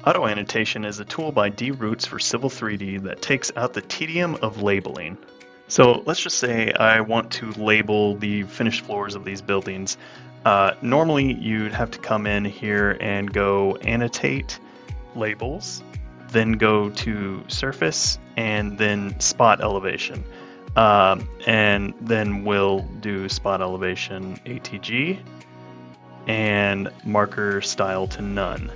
Auto annotation is a tool by DiRoots for Civil 3D that takes out the tedium of labeling. So let's just say I want to label the finished floors of these buildings. Normally you'd have to come in here and go annotate labels, then go to surface and then spot elevation. And then we'll do spot elevation ATG and marker style to none.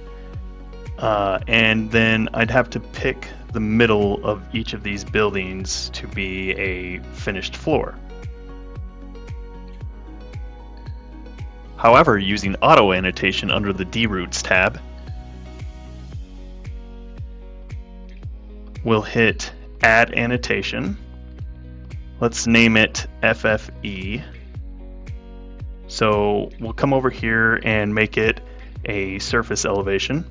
And then I'd have to pick the middle of each of these buildings to be a finished floor. However, using auto annotation under the DiRoots tab, we'll hit Add Annotation. Let's name it FFE. So we'll come over here and make it a surface elevation.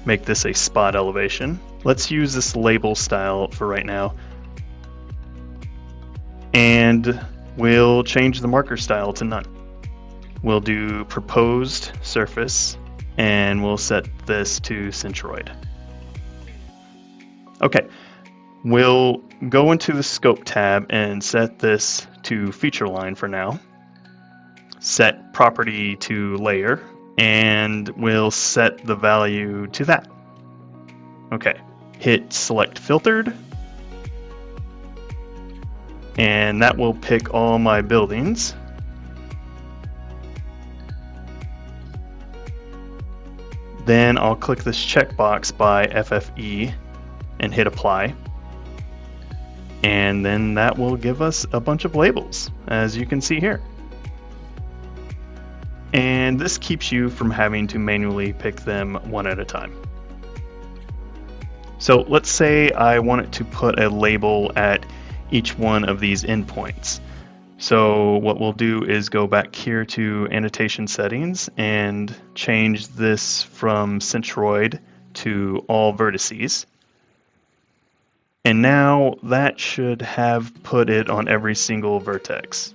Make this a spot elevation. Let's use this label style for right now. And we'll change the marker style to none. We'll do proposed surface and we'll set this to centroid. Okay, we'll go into the scope tab and set this to feature line for now. Set property to layer and we'll set the value to that. Okay, hit select filtered and that will pick all my buildings. Then I'll click this checkbox by FFE and hit apply. And then that will give us a bunch of labels, as you can see here. And this keeps you from having to manually pick them one at a time. So let's say I wanted to put a label at each one of these endpoints. So what we'll do is go back here to annotation settings and change this from centroid to all vertices. And now that should have put it on every single vertex.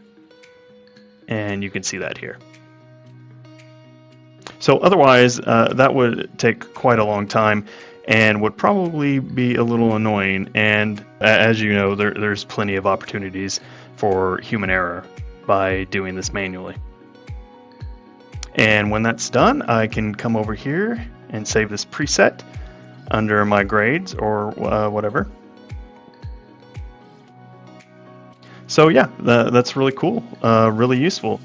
And you can see that here. So otherwise, that would take quite a long time and would probably be a little annoying. And as you know, there's plenty of opportunities for human error by doing this manually. And when that's done, I can come over here and save this preset under my grades or whatever. So yeah, that's really cool, really useful.